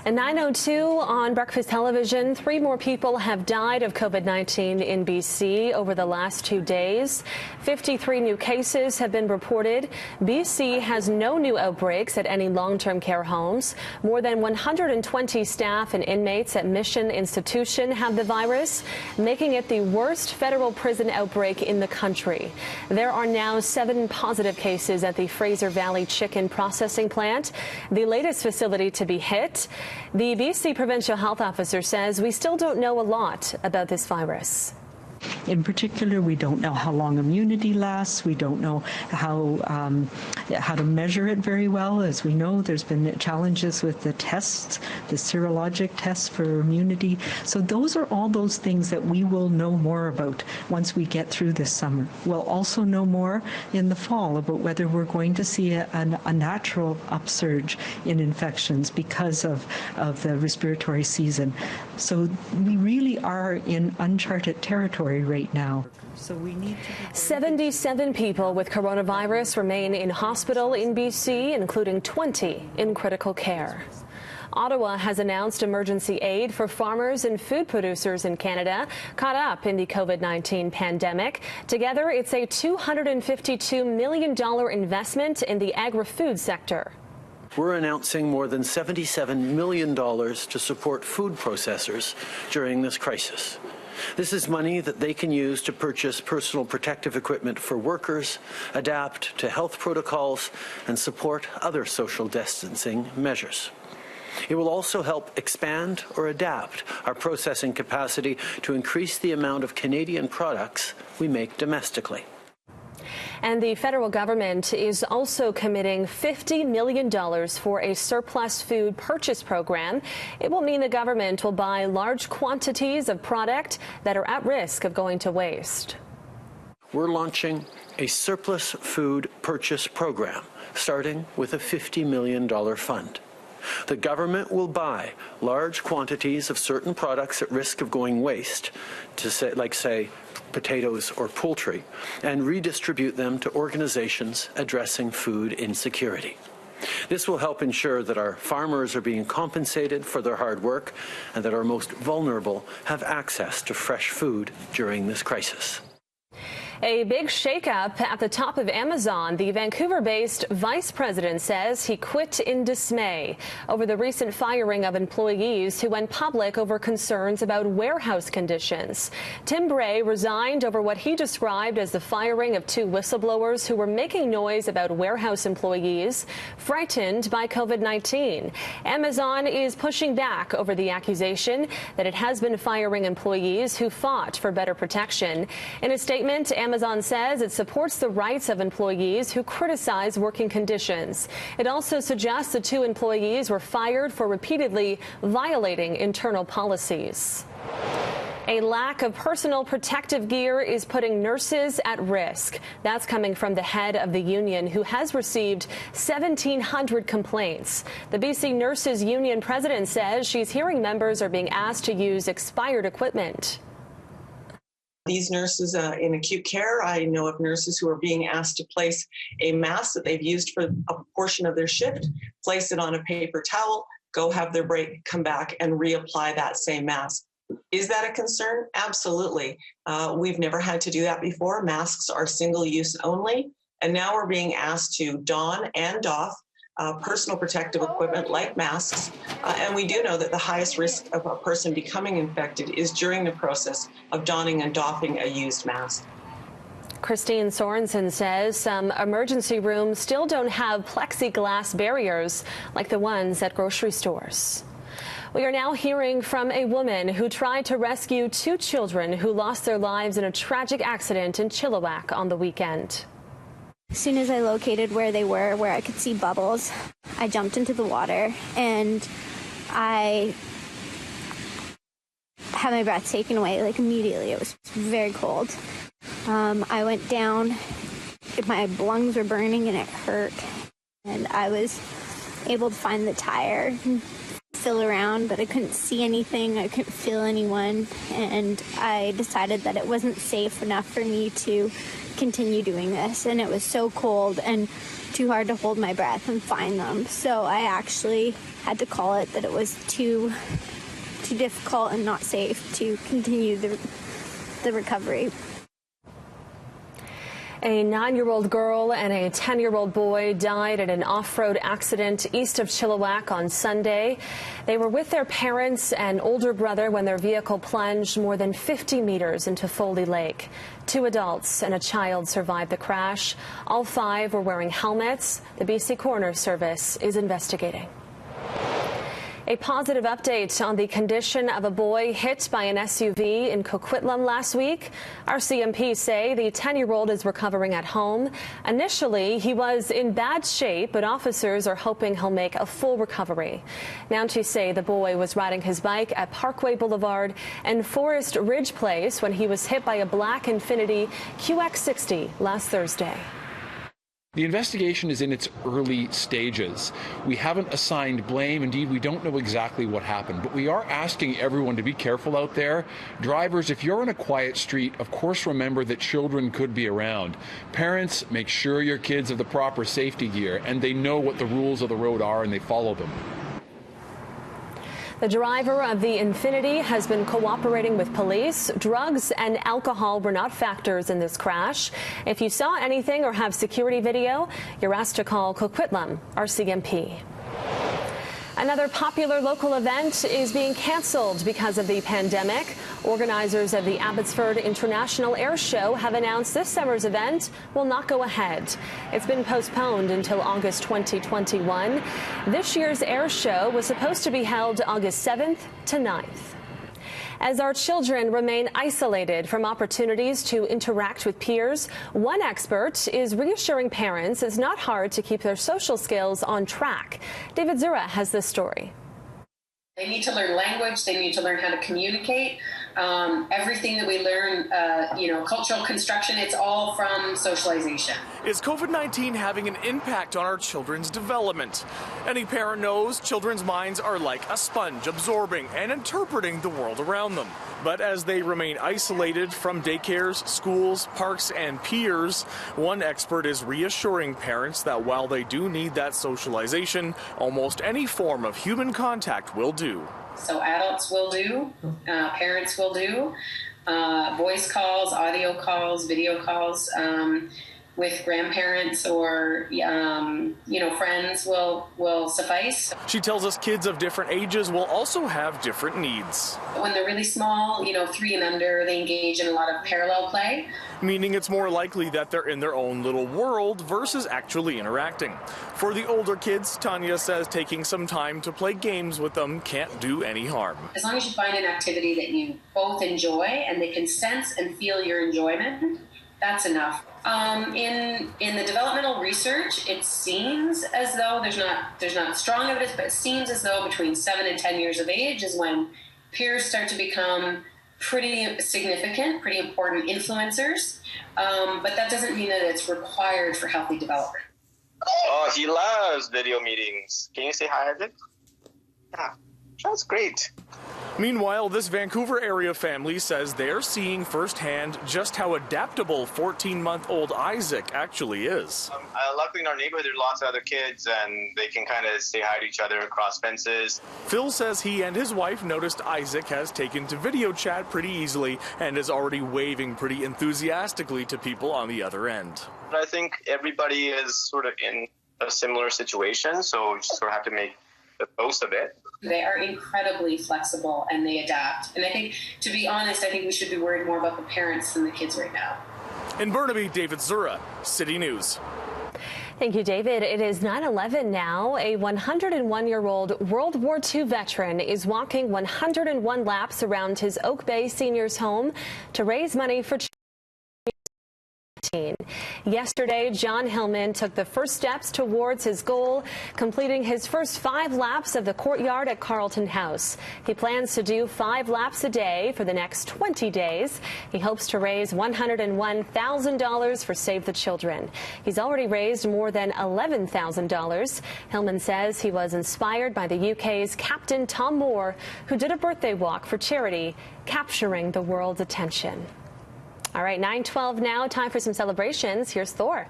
At 9:02 on Breakfast Television, 3 more people have died of COVID-19 in BC over the last 2 days. 53 new cases have been reported. BC has no new outbreaks at any long-term care homes. More than 120 staff and inmates at Mission Institution have the virus, making it the worst federal prison outbreak in the country. There are now 7 positive cases at the Fraser Valley Chicken Processing Plant, the latest facility to be hit. The BC Provincial Health Officer says we still don't know a lot about this virus. In particular, we don't know how long immunity lasts. We don't know how to measure it very well. As we know, there's been challenges with the tests, the serologic tests for immunity. So those are all those things that we will know more about once we get through this summer. We'll also know more in the fall about whether we're going to see a natural upsurge in infections because of the respiratory season. So we really are in uncharted territory right now. So we need to 77 people with coronavirus remain in hospital in BC, including 20 in critical care. Ottawa has announced emergency aid for farmers and food producers in Canada caught up in the COVID-19 pandemic. Together, it's a $252 million investment in the agri-food sector. We're announcing more than $77 million to support food processors during this crisis. This is money that they can use to purchase personal protective equipment for workers, adapt to health protocols, and support other social distancing measures. It will also help expand or adapt our processing capacity to increase the amount of Canadian products we make domestically. And the federal government is also committing $50 million for a surplus food purchase program. It will mean the government will buy large quantities of product that are at risk of going to waste. We're launching a surplus food purchase program, starting with a $50 million fund. The government will buy large quantities of certain products at risk of going waste, say potatoes or poultry, and redistribute them to organizations addressing food insecurity. This will help ensure that our farmers are being compensated for their hard work and that our most vulnerable have access to fresh food during this crisis. A big shakeup at the top of Amazon. The Vancouver-based vice president says he quit in dismay over the recent firing of employees who went public over concerns about warehouse conditions. Tim Bray resigned over what he described as the firing of 2 whistleblowers who were making noise about warehouse employees frightened by COVID-19. Amazon is pushing back over the accusation that it has been firing employees who fought for better protection. In a statement, Amazon says it supports the rights of employees who criticize working conditions. It also suggests the 2 employees were fired for repeatedly violating internal policies. A lack of personal protective gear is putting nurses at risk. That's coming from the head of the union, who has received 1,700 complaints. The BC Nurses Union president says she's hearing members are being asked to use expired equipment. These nurses in acute care, I know of nurses who are being asked to place a mask that they've used for a portion of their shift, place it on a paper towel, go have their break, come back and reapply that same mask. Is that a concern? Absolutely. We've never had to do that before. Masks are single use only. And now we're being asked to don and doff personal protective equipment like masks. And we do know that the highest risk of a person becoming infected is during the process of donning and doffing a used mask. Christine Sorensen says some emergency rooms still don't have plexiglass barriers like the ones at grocery stores. We are now hearing from a woman who tried to rescue 2 children who lost their lives in a tragic accident in Chilliwack on the weekend. As soon as I located where they were, where I could see bubbles, I jumped into the water and I had my breath taken away, like immediately. It was very cold. I went down, my lungs were burning and it hurt. And I was able to find the tire and feel around, but I couldn't see anything. I couldn't feel anyone. And I decided that it wasn't safe enough for me to continue doing this. And it was so cold and too hard to hold my breath and find them. So I actually had to call it that it was too difficult and not safe to continue the recovery. A 9-year-old girl and a 10-year-old boy died in an off-road accident east of Chilliwack on Sunday. They were with their parents and older brother when their vehicle plunged more than 50 meters into Foley Lake. 2 adults and a child survived the crash. All 5 were wearing helmets. The BC Coroner's Service is investigating. A positive update on the condition of a boy hit by an SUV in Coquitlam last week. RCMP say the 10-year-old is recovering at home. Initially, he was in bad shape, but officers are hoping he'll make a full recovery. Mounties say the boy was riding his bike at Parkway Boulevard and Forest Ridge Place when he was hit by a black Infiniti QX60 last Thursday. The investigation is in its early stages. We haven't assigned blame. Indeed, we don't know exactly what happened, but we are asking everyone to be careful out there. Drivers, if you're on a quiet street, of course remember that children could be around. Parents, make sure your kids have the proper safety gear and they know what the rules of the road are and they follow them. The driver of the Infiniti has been cooperating with police. Drugs and alcohol were not factors in this crash. If you saw anything or have security video, you're asked to call Coquitlam RCMP. Another popular local event is being canceled because of the pandemic. Organizers of the Abbotsford International Airshow have announced this summer's event will not go ahead. It's been postponed until August 2021. This year's Airshow was supposed to be held August 7th to 9th. As our children remain isolated from opportunities to interact with peers, one expert is reassuring parents it's not hard to keep their social skills on track. David Zura has this story. They need to learn language. They need to learn how to communicate. Everything that we learn, cultural construction, it's all from socialization. Is COVID-19 having an impact on our children's development? Any parent knows children's minds are like a sponge, absorbing and interpreting the world around them. But as they remain isolated from daycares, schools, parks, and peers, one expert is reassuring parents that while they do need that socialization, almost any form of human contact will do. So adults will do, parents will do, voice calls, audio calls, video calls with grandparents or, friends will suffice. She tells us kids of different ages will also have different needs. When they're really small, 3 and under, they engage in a lot of parallel play. Meaning it's more likely that they're in their own little world versus actually interacting. For the older kids, Tanya says taking some time to play games with them can't do any harm. As long as you find an activity that you both enjoy and they can sense and feel your enjoyment, that's enough. In the developmental research, it seems as though there's not strong evidence, but it seems as though between 7 and 10 years of age is when peers start to become pretty significant, pretty important influencers. But that doesn't mean that it's required for healthy development. Oh, he loves video meetings. Can you say hi, Isaac? Yeah, that's great. Meanwhile, this Vancouver area family says they're seeing firsthand just how adaptable 14-month-old Isaac actually is. Luckily in our neighborhood, there are lots of other kids, and they can kind of say hi to each other across fences. Phil says he and his wife noticed Isaac has taken to video chat pretty easily and is already waving pretty enthusiastically to people on the other end. I think everybody is sort of in a similar situation, so you just sort of have to make the most of it. They are incredibly flexible and they adapt. And I think, to be honest, I think we should be worried more about the parents than the kids right now. In Burnaby, David Zura, City News. Thank you, David. It is 9/11 now. A 101-year-old World War II veteran is walking 101 laps around his Oak Bay seniors home to raise money for COVID-19. Yesterday, John Hillman took the first steps towards his goal, completing his first 5 laps of the courtyard at Carlton House. He plans to do 5 laps a day for the next 20 days. He hopes to raise $101,000 for Save the Children. He's already raised more than $11,000. Hillman says he was inspired by the UK's Captain Tom Moore, who did a birthday walk for charity, capturing the world's attention. All right, 9:12 now. Time for some celebrations. Here's Thor.